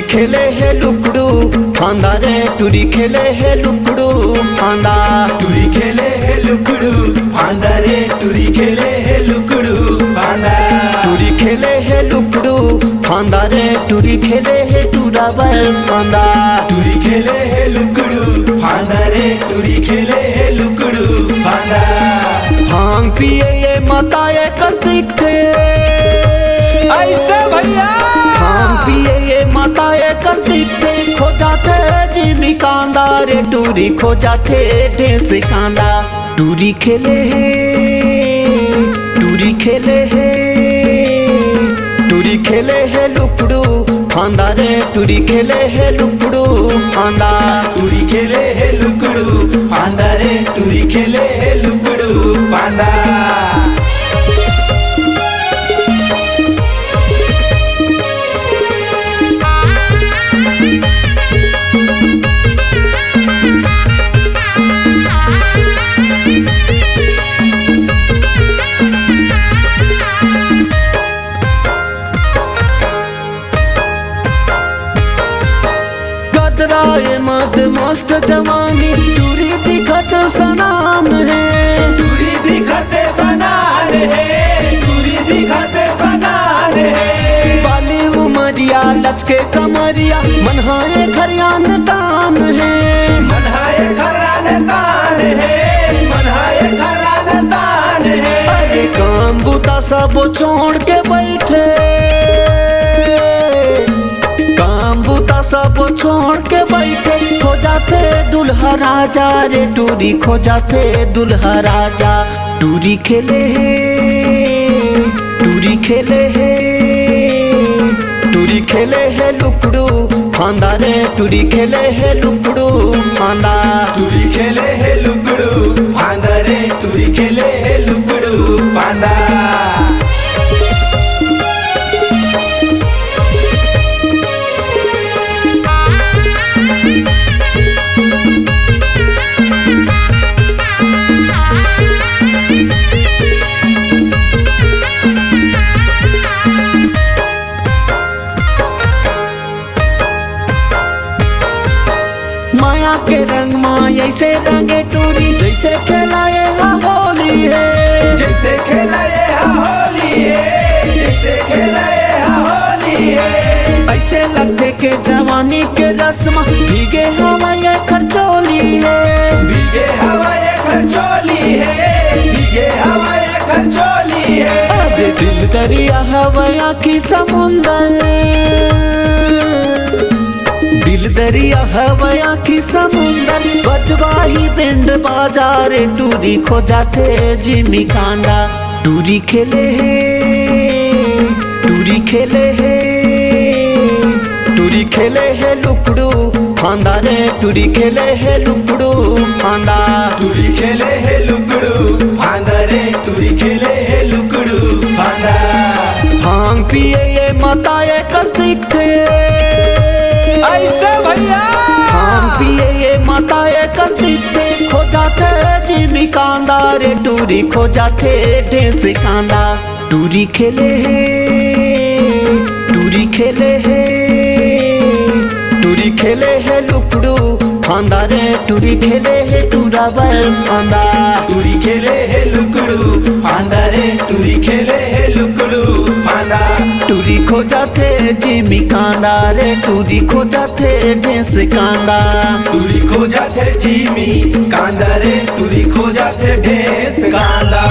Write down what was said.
खेले है लुकड़ू फांदा रे टूरी खेले है लुकड़ू फांदा। टूरी खेले है लुकड़ू फांदा रे टूरी खेले है लुकड़ू फांदा। टूरी खेले है लुकड़ू फांदा रे टूरी खेले है टूरा बर फांदा। टूरी खेले है लुकड़ू फांदा रे टूरी खेले है लुकड़ू फांदा। भांग पिए ये माता ये कस्तिक थे ऐसे भैया। भांग पिए ये माता ये कस्तिक थे खो जाते जिमी कांदा रे टूरी खो जाते ढेस कांदा। टूरी खेले है टूरी खेले है टूरी खेले है लुकड़ू फांदा रे टूरी खेले है लुकड़ू फांदा। टूरी खेले है लुकड़ू फांदा रे टूरी खेले है लुकड़ू फांदा। गदराए मद मस्त जवानी टूरी दिखत सनान है। टूरी दिखत सनान है टूरी दिखत सनान है। बाली उमरिया लचके कमरिया मनहाए खरियान तान है। मनहाए खरान तान है मनहाए खरान तान है। अरे काम बुता सब छोड़ के बैठे काम बुता सब छोड़ के बैठे खो जाते दुल्हा राजा रे टूरी खो जाते दुल्हा राजा। टूरी खेले है टूरी खेले है टूरी खेले है लुकड़ू फांदा रे टूरी खेले है लुकड़ू फांदा। टूरी खेले है लुकड़ू फांदा रे टूरी खेले है लुकड़ू फांदा। माया के रंग माँ ऐसे रंगे टूरी जैसे खेलाए होली है। जैसे खेलाए होली है जैसे खेलाए होली है। ऐसे लगते के जवानी के रस्म भीगे हवाए खरचोली है। भीगे हवाए खरचोली है भीगे हवाए खरचोली है। अरे दिल दरिया हवाया की समुंदर दिल दरिया हवाया की समुंदर बजवाही पिंड बाजार टूरी खो जाते जिमी कांदा। टूरी खेले है टूरी खेले है टूरी खेले है लुकड़ू फांदा रे टूरी खेले है लुकड़ू फांदा। टूरी खेले है लुकड़ू फांदा रे टूरी खेले है लुकड़ू फांदा। भांग पिए ये माता ये कस्तिक थे ऐसे भैया। भांग पिए ये माता ये कस्तिक थे खो जाते जिमी कांदा रे टूरी खो जाते ढेस कांदा। टूरी खेले है टूरी खेले है टूरी खेले है लुकड़ू फांदा रे टूरी खेले है टूरा बर फांदा। टूरी खेले है लुकड़ू फांदा रे टूरी खेले है लुकड़ू फांदा। टूरी खो जाते जिमी कांदा रे टूरी खो जाते ढेस कांदा। टूरी खो जाते जिमी कांदा रे टूरी खो जाते ढेस कांदा।